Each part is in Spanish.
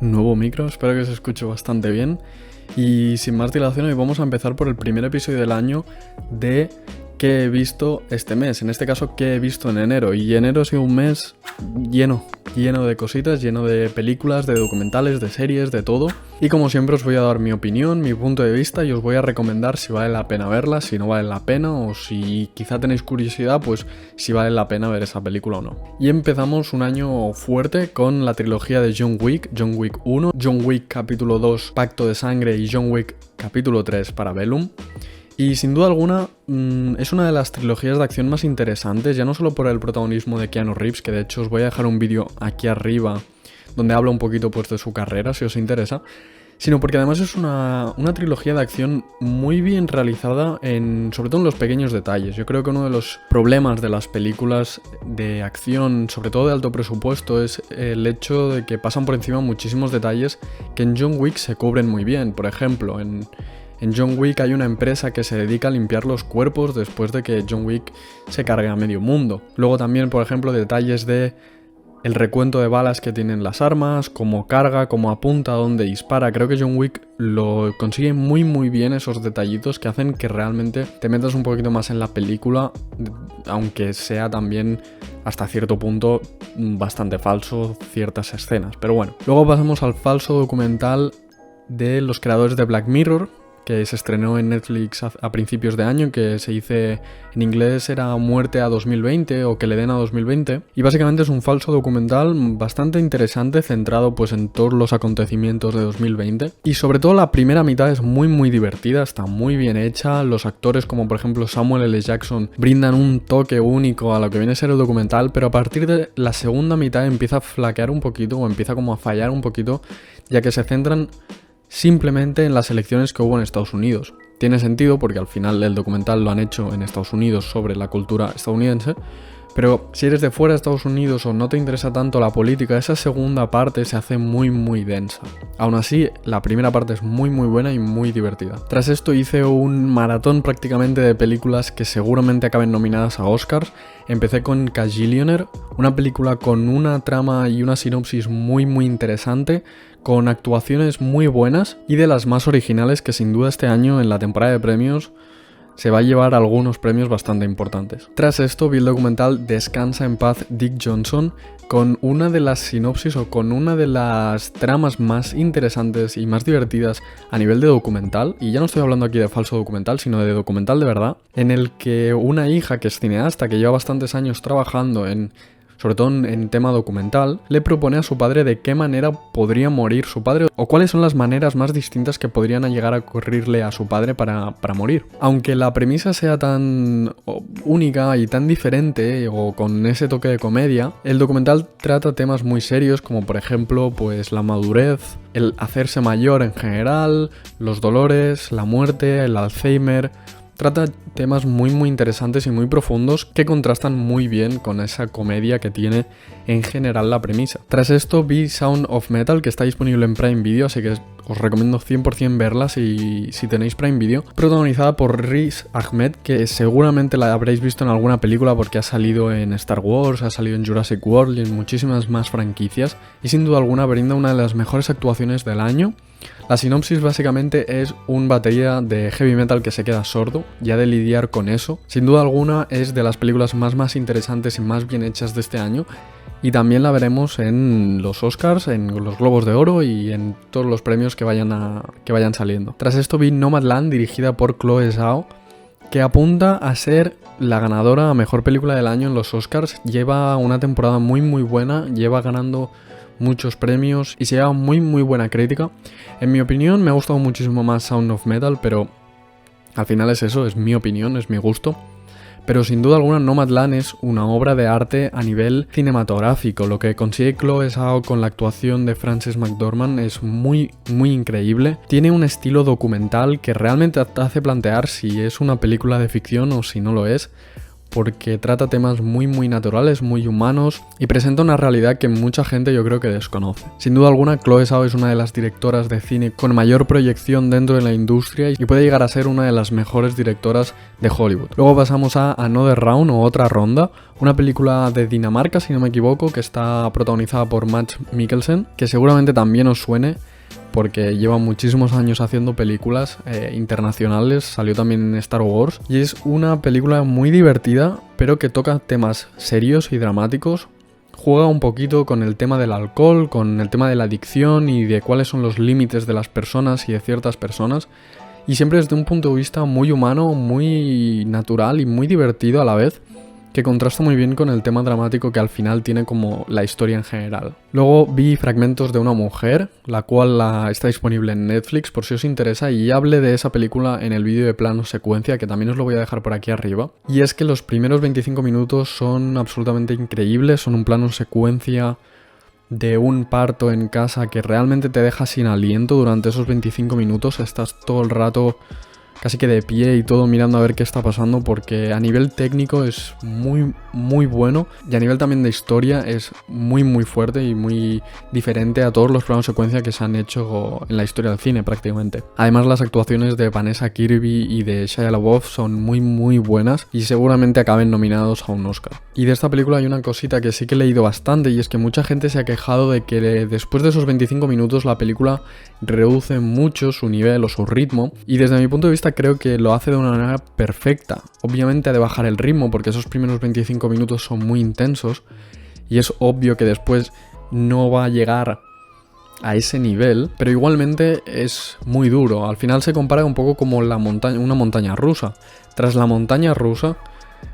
Nuevo micro, espero que se escuche bastante bien. Y sin más dilación, hoy vamos a empezar por el primer episodio del año de qué he visto este mes. En este caso, qué he visto en enero. Y enero ha sido un mes lleno de cositas, lleno de películas, de documentales, de series, de todo. Y como siempre os voy a dar mi opinión, mi punto de vista y os voy a recomendar si vale la pena verla, si no vale la pena o si quizá tenéis curiosidad, pues si vale la pena ver esa película o no. Y empezamos un año fuerte con la trilogía de John Wick 1, John Wick capítulo 2, Pacto de Sangre y John Wick capítulo 3, Parabellum. Y sin duda alguna es una de las trilogías de acción más interesantes, ya no solo por el protagonismo de Keanu Reeves, que de hecho os voy a dejar un vídeo aquí arriba donde hablo un poquito pues, de su carrera, si os interesa, sino porque además es una trilogía de acción muy bien realizada, sobre todo en los pequeños detalles. Yo creo que uno de los problemas de las películas de acción, sobre todo de alto presupuesto, es el hecho de que pasan por encima muchísimos detalles que en John Wick se cubren muy bien. Por ejemplo, en John Wick hay una empresa que se dedica a limpiar los cuerpos después de que John Wick se cargue a medio mundo. Luego también, por ejemplo, detalles de el recuento de balas que tienen las armas, cómo carga, cómo apunta, dónde dispara. Creo que John Wick lo consigue muy bien, esos detallitos que hacen que realmente te metas un poquito más en la película, aunque sea también hasta cierto punto bastante falso ciertas escenas. Pero bueno, luego pasamos al falso documental de los creadores de Black Mirror, que se estrenó en Netflix a principios de año, que se dice en inglés era Muerte a 2020 o Que le den a 2020, y básicamente es un falso documental bastante interesante, centrado pues en todos los acontecimientos de 2020, y sobre todo la primera mitad es muy divertida, está muy bien hecha. Los actores como por ejemplo Samuel L. Jackson brindan un toque único a lo que viene a ser el documental, pero a partir de la segunda mitad empieza a flaquear un poquito o empieza como a fallar un poquito, ya que se centran simplemente en las elecciones que hubo en Estados Unidos. Tiene sentido porque al final el documental lo han hecho en Estados Unidos sobre la cultura estadounidense, pero si eres de fuera de Estados Unidos o no te interesa tanto la política, esa segunda parte se hace muy densa. Aún así, la primera parte es muy buena y muy divertida. Tras esto hice un maratón prácticamente de películas que seguramente acaben nominadas a Oscars. Empecé con Kajillionaire, una película con una trama y una sinopsis muy interesante, con actuaciones muy buenas y de las más originales que sin duda este año en la temporada de premios se va a llevar algunos premios bastante importantes. Tras esto vi el documental Descansa en paz Dick Johnson, con una de las sinopsis o con una de las tramas más interesantes y más divertidas a nivel de documental, y ya no estoy hablando aquí de falso documental, sino de documental de verdad, en el que una hija que es cineasta, que lleva bastantes años trabajando sobre todo en tema documental, le propone a su padre de qué manera podría morir su padre o cuáles son las maneras más distintas que podrían llegar a ocurrirle a su padre para morir. Aunque la premisa sea tan única y tan diferente o con ese toque de comedia, el documental trata temas muy serios como por ejemplo pues la madurez, el hacerse mayor en general, los dolores, la muerte, el Alzheimer. Trata temas muy interesantes y muy profundos que contrastan muy bien con esa comedia que tiene en general la premisa. Tras esto vi Sound of Metal, que está disponible en Prime Video, así que os recomiendo 100% verla si tenéis Prime Video, protagonizada por Riz Ahmed, que seguramente la habréis visto en alguna película porque ha salido en Star Wars, ha salido en Jurassic World y en muchísimas más franquicias, y sin duda alguna brinda una de las mejores actuaciones del año. La sinopsis básicamente es un batería de heavy metal que se queda sordo, ya de lidiar con eso. Sin duda alguna es de las películas más interesantes y más bien hechas de este año, y también la veremos en los Oscars, en los Globos de Oro y en todos los premios que vayan saliendo. Tras esto vi Nomadland, dirigida por Chloe Zhao, que apunta a ser la ganadora a mejor película del año en los Oscars. Lleva una temporada muy buena, lleva ganando muchos premios y se lleva muy buena crítica. En mi opinión me ha gustado muchísimo más Sound of Metal, pero al final es eso, es mi opinión, es mi gusto. Pero sin duda alguna Nomadland es una obra de arte a nivel cinematográfico. Lo que consigue Chloe Zhao con la actuación de Frances McDormand es muy increíble. Tiene un estilo documental que realmente te hace plantear si es una película de ficción o si no lo es. porque trata temas muy naturales, muy humanos y presenta una realidad que mucha gente yo creo que desconoce. Sin duda alguna, Chloe Zhao es una de las directoras de cine con mayor proyección dentro de la industria y puede llegar a ser una de las mejores directoras de Hollywood. Luego pasamos a Another Round o Otra Ronda, una película de Dinamarca, si no me equivoco, que está protagonizada por Mads Mikkelsen, que seguramente también os suene porque lleva muchísimos años haciendo películas internacionales, salió también en Star Wars, y es una película muy divertida, pero que toca temas serios y dramáticos. Juega un poquito con el tema del alcohol, con el tema de la adicción y de cuáles son los límites de las personas y de ciertas personas, y siempre desde un punto de vista muy humano, muy natural y muy divertido a la vez, que contrasta muy bien con el tema dramático que al final tiene como la historia en general. Luego vi Fragmentos de una mujer, la cual está disponible en Netflix por si os interesa, y hablé de esa película en el vídeo de plano secuencia, que también os lo voy a dejar por aquí arriba. Y es que los primeros 25 minutos son absolutamente increíbles, son un plano secuencia de un parto en casa que realmente te deja sin aliento durante esos 25 minutos, estás todo el rato casi que de pie y todo mirando a ver qué está pasando, porque a nivel técnico es muy bueno y a nivel también de historia es muy fuerte y muy diferente a todos los planos secuencia que se han hecho en la historia del cine prácticamente. Además, las actuaciones de Vanessa Kirby y de Shia LaBeouf son muy buenas y seguramente acaben nominados a un Oscar. Y de esta película hay una cosita que sí que he leído bastante, y es que mucha gente se ha quejado de que después de esos 25 minutos la película reduce mucho su nivel o su ritmo, y desde mi punto de vista creo que lo hace de una manera perfecta. Obviamente ha de bajar el ritmo porque esos primeros 25 minutos son muy intensos y es obvio que después no va a llegar a ese nivel, pero igualmente es muy duro. Al final se compara un poco como una montaña rusa. Tras la montaña rusa,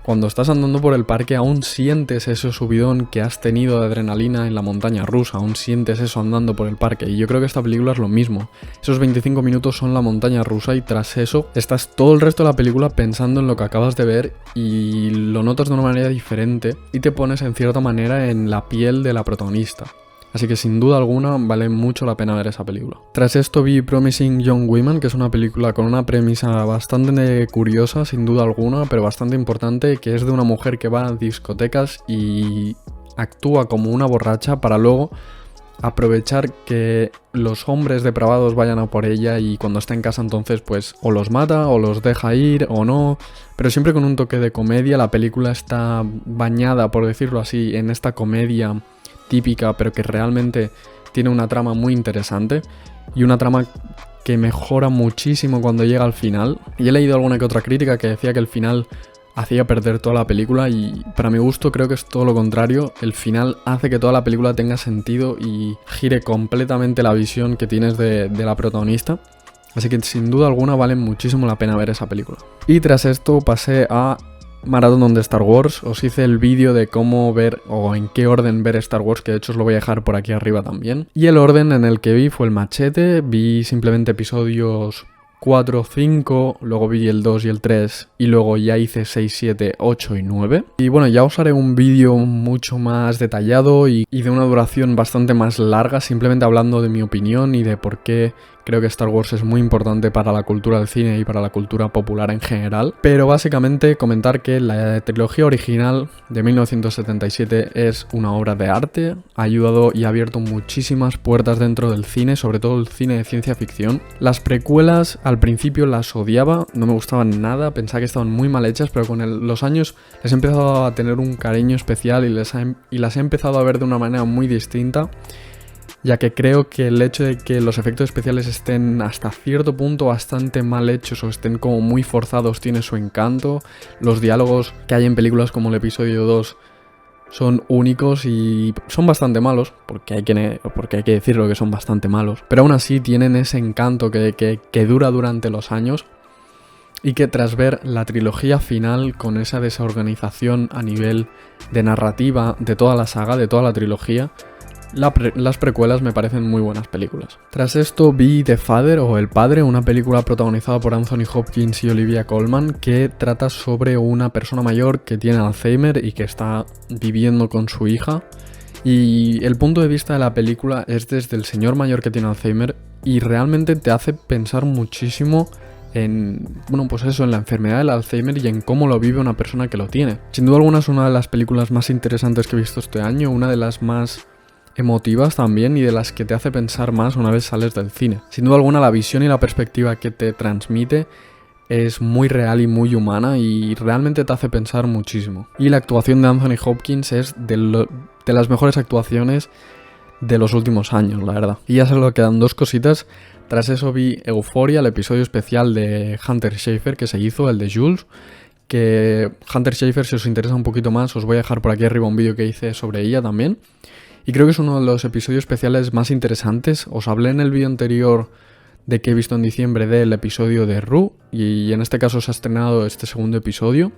cuando estás andando por el parque aún sientes ese subidón que has tenido de adrenalina en la montaña rusa, aún sientes eso andando por el parque, y yo creo que esta película es lo mismo. Esos 25 minutos son la montaña rusa y tras eso estás todo el resto de la película pensando en lo que acabas de ver y lo notas de una manera diferente y te pones en cierta manera en la piel de la protagonista. Así que sin duda alguna vale mucho la pena ver esa película. Tras esto vi Promising Young Women, que es una película con una premisa bastante curiosa, sin duda alguna, pero bastante importante, que es de una mujer que va a discotecas y actúa como una borracha para luego aprovechar que los hombres depravados vayan a por ella, y cuando está en casa entonces pues o los mata o los deja ir o no, pero siempre con un toque de comedia. La película está bañada, por decirlo así, en esta comedia típica, pero que realmente tiene una trama muy interesante y una trama que mejora muchísimo cuando llega al final. Y he leído alguna que otra crítica que decía que el final hacía perder toda la película, y para mi gusto creo que es todo lo contrario. El final hace que toda la película tenga sentido y gire completamente la visión que tienes de la protagonista. Así que sin duda alguna vale muchísimo la pena ver esa película. Y tras esto pasé a Maratón de Star Wars. Os hice el vídeo de cómo ver o en qué orden ver Star Wars, que de hecho os lo voy a dejar por aquí arriba también. Y el orden en el que vi fue el machete. Vi simplemente episodios 4, 5, luego vi el 2 y el 3 y luego ya hice 6, 7, 8 y 9. Y bueno, ya os haré un vídeo mucho más detallado y de una duración bastante más larga, simplemente hablando de mi opinión y de por qué creo que Star Wars es muy importante para la cultura del cine y para la cultura popular en general. Pero básicamente comentar que la trilogía original de 1977 es una obra de arte, ha ayudado y ha abierto muchísimas puertas dentro del cine, sobre todo el cine de ciencia ficción. Las precuelas al principio las odiaba, no me gustaban nada, pensaba que estaban muy mal hechas, pero con los años les he empezado a tener un cariño especial y las he empezado a ver de una manera muy distinta, ya que creo que el hecho de que los efectos especiales estén hasta cierto punto bastante mal hechos o estén como muy forzados tiene su encanto. Los diálogos que hay en películas como el episodio 2 son únicos y son bastante malos, porque hay que decirlo que son bastante malos, pero aún así tienen ese encanto que dura durante los años, y que tras ver la trilogía final con esa desorganización a nivel de narrativa de toda la saga, de toda la trilogía, las precuelas me parecen muy buenas películas. Tras esto vi The Father o El Padre, una película protagonizada por Anthony Hopkins y Olivia Colman, que trata sobre una persona mayor que tiene Alzheimer y que está viviendo con su hija. Y el punto de vista de la película es desde el señor mayor que tiene Alzheimer y realmente te hace pensar muchísimo bueno, pues eso, en la enfermedad del Alzheimer y en cómo lo vive una persona que lo tiene. Sin duda alguna es una de las películas más interesantes que he visto este año, una de las más emotivas también y de las que te hace pensar más una vez sales del cine. Sin duda alguna la visión y la perspectiva que te transmite es muy real y muy humana y realmente te hace pensar muchísimo. Y la actuación de Anthony Hopkins es de las mejores actuaciones de los últimos años, la verdad. Y ya solo quedan dos cositas. Tras eso vi Euphoria, el episodio especial de Hunter Schafer que se hizo, el de Jules. Que Hunter Schafer, si os interesa un poquito más, os voy a dejar por aquí arriba un vídeo que hice sobre ella también. Y creo que es uno de los episodios especiales más interesantes. Os hablé en el vídeo anterior de que he visto en diciembre del episodio de Ru. Y en este caso se ha estrenado este segundo episodio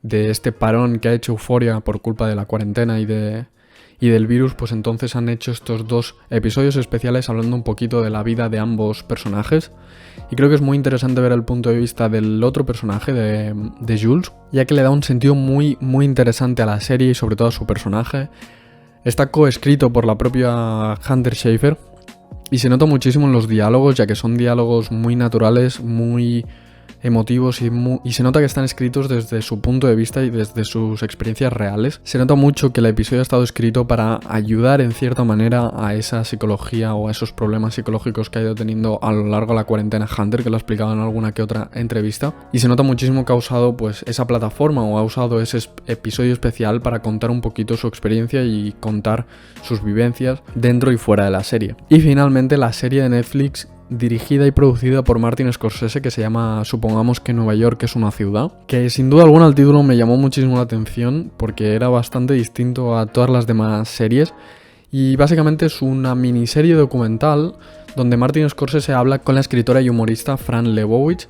de este parón que ha hecho Euphoria por culpa de la cuarentena y del virus. Pues entonces han hecho estos dos episodios especiales hablando un poquito de la vida de ambos personajes. Y creo que es muy interesante ver el punto de vista del otro personaje, de Jules, ya que le da un sentido muy, muy interesante a la serie y sobre todo a su personaje. Está coescrito por la propia Hunter Schafer y se nota muchísimo en los diálogos, ya que son diálogos muy naturales, muy emotivos y se nota que están escritos desde su punto de vista y desde sus experiencias reales. Se nota mucho que el episodio ha estado escrito para ayudar en cierta manera a esa psicología o a esos problemas psicológicos que ha ido teniendo a lo largo de la cuarentena Hunter, que lo ha explicado en alguna que otra entrevista. Y se nota muchísimo que ha usado pues esa plataforma o ha usado ese episodio especial para contar un poquito su experiencia y contar sus vivencias dentro y fuera de la serie. Y finalmente la serie de Netflix dirigida y producida por Martin Scorsese, que se llama Supongamos que Nueva York es una ciudad, que sin duda alguna el título me llamó muchísimo la atención porque era bastante distinto a todas las demás series y básicamente es una miniserie documental donde Martin Scorsese habla con la escritora y humorista Fran Lebowitz,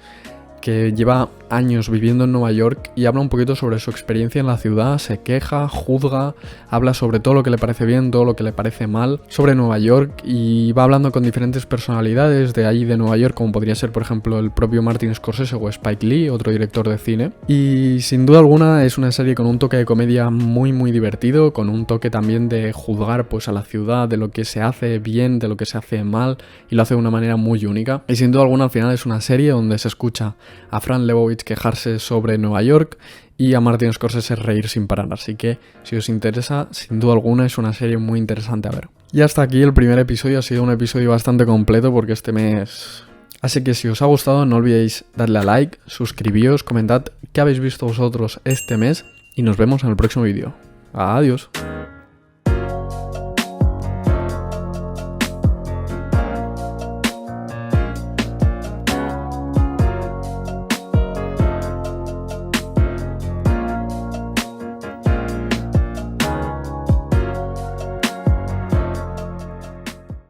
que lleva años viviendo en Nueva York y habla un poquito sobre su experiencia en la ciudad, se queja, juzga, habla sobre todo lo que le parece bien, todo lo que le parece mal sobre Nueva York y va hablando con diferentes personalidades de allí de Nueva York, como podría ser por ejemplo el propio Martin Scorsese o Spike Lee, otro director de cine. Y sin duda alguna es una serie con un toque de comedia muy muy divertido, con un toque también de juzgar pues a la ciudad, de lo que se hace bien, de lo que se hace mal y lo hace de una manera muy única. Y sin duda alguna al final es una serie donde se escucha a Fran Lebowitz quejarse sobre Nueva York y a Martin Scorsese reír sin parar, así que si os interesa, sin duda alguna es una serie muy interesante a ver. Y hasta aquí el primer episodio, ha sido un episodio bastante completo porque este mes... Así que si os ha gustado no olvidéis darle a like, suscribíos, comentad qué habéis visto vosotros este mes y nos vemos en el próximo vídeo. Adiós.